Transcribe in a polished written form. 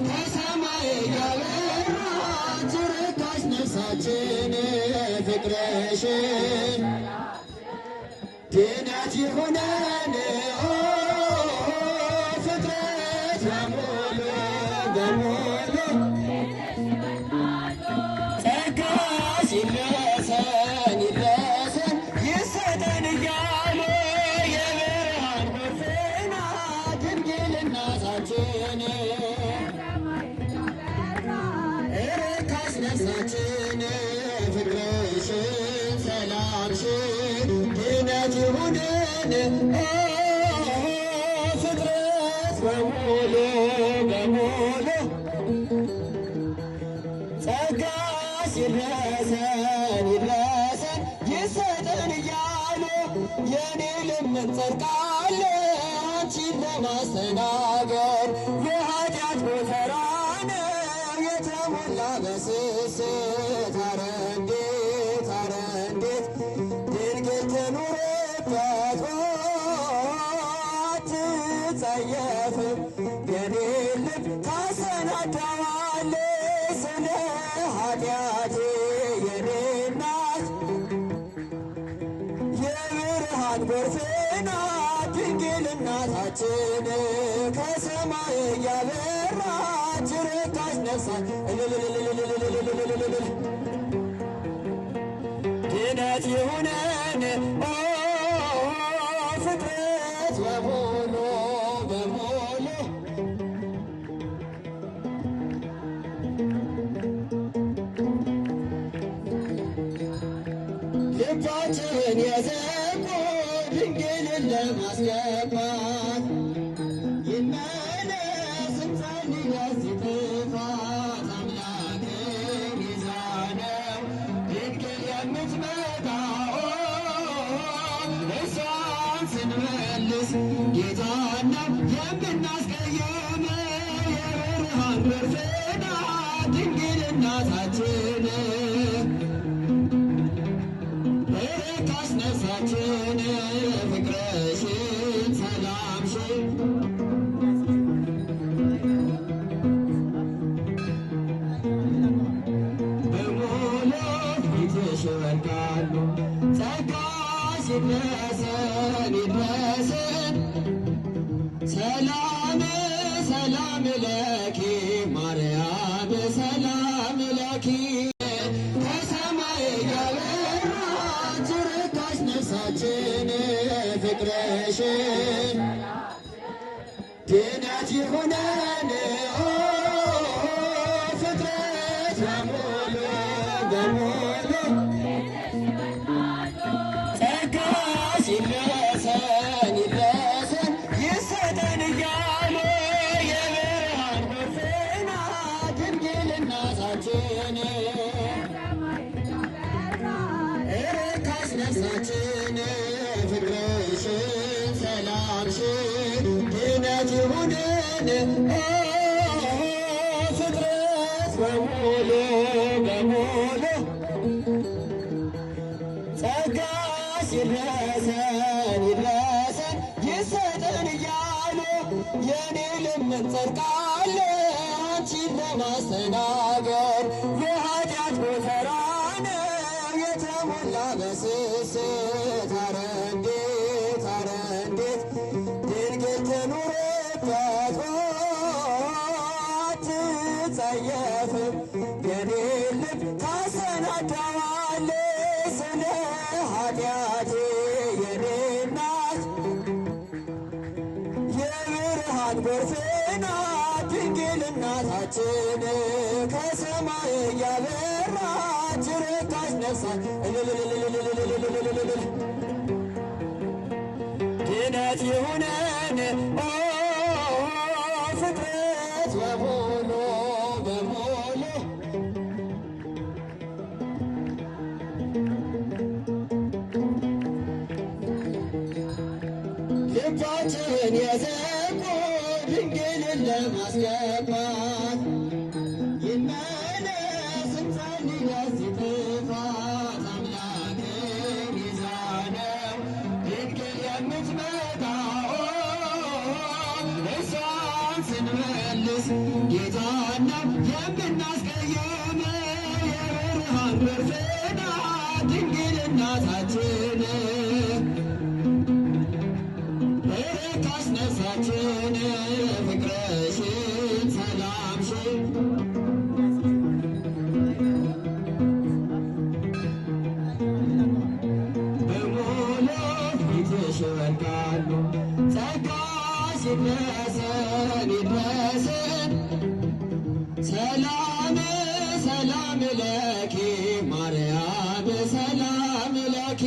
ከሰማይ ያበራች ርካሽ ነፍሳችን ፍቅርሽን ድነት ይሁነን ፍጥረት በሙሉ በሙሉ ጸጋሽ ይድረሰን ይድረሰን ይሰጠን እያሉ የብርሃን ጎርፍና ድንግል እናታችን ርካሽ ነፍሳችን ፍቅርሽን ሰላምሽን ድነት ይሁነን ፍጥረት በሙሉ በሙሉ ጸጋሽ ይድረሰን ይድረሰን ይሰጠን እያሉ የኔ ልመን ጸድቃለ አንቺን ለማስተናገድ የኃጢአት ጎተራን የተሞላ በስስት አረ እንዴት ድንግል ትኑርበት አትጸየፍም የኔ ልብ ታሰናዳዋለች ስለ ኃጢአቴ የኔ እናት የብርሃን ጎርፍ ናት ድንግል እናታችን ከሰማይ ያበራች ርካሽ ነፍሳት ድነት ይሁነን ፍጥረት በሙሉ በሙሉ ልባችን የዘጉ ድንግልን ለማስገባት ይመለስ እንጸልይ በዚህ ጥፋት አምላክን ይዛነው ድንግል የምትመጣው እሷን ስንመልስ ጌታን ነው የምናስቀይመው የብርሃን ጎርፍና ድንግል እናታችን ርካሽ ነፍሳችን ፍቅርሽን ሰላምሽን በሙሉ ፊትሽ ይወድቃሉ ጸጋሽ ይድረሰን ይድረሰን ሰላም ሰላም ለኪ ማርያም ሰላም ለኪ ከሰማይ ያበራች ርካሽ ነፍሳችን ፍቅርሽን ድነት ይሁነን ፍጥረት በሙሉ በሙሉ ጸጋሽ ይድረሰን ይድረሰን ይሰጠን እያሉ የብርሃን ጎርፍና ድንግል እናታችን ርካሽ ነፍሳችን ፍቅርሽን ሰላምሽን ድነት ይሁነን ፍጥረት በሙሉ በሙሉ ጸጋሽ ይድረሰን ይድረሰን ይሰጠን እያሉ የኔ ልመን ጸድቃለ አንቺን ለማስተናገድ የኃጢአት ጎተራን የተሞላ በስስት አረ እንዴት ድንግል ትኑርበት አትጸየፍም የኔ ልብ ታሰናዳዋለች ስለ ኃጢአቴ የኔ እናት የብርሃን ጎርፍ ናት ድንግል እናታችን ከሰማይ ያበራች ርካሽ ነፍሳት ድነት ይሁነን ፍጥረት በሙሉ በሙሉ ልባችን የዘጉ ድንግልን ለማስገባት ይመለስ እንጸልይ በዚህ ጥፋት አምላክን ይዛነው ድንግል የምትመጣው እሷን ስንመልስ ጌታን ነው የምናስቀይም የብርሃን ብርፍና ድንግል እናታችን ርካሽ ነፍሳችን ፍቅርሽን ሰላምሽን በሙሉ ፊትሽ ይወድቃሉ ጸጋሽ ይድረሰን ይድረሰን ሰላም ሰላም ለኪ ማርያም ሰላም ለኪ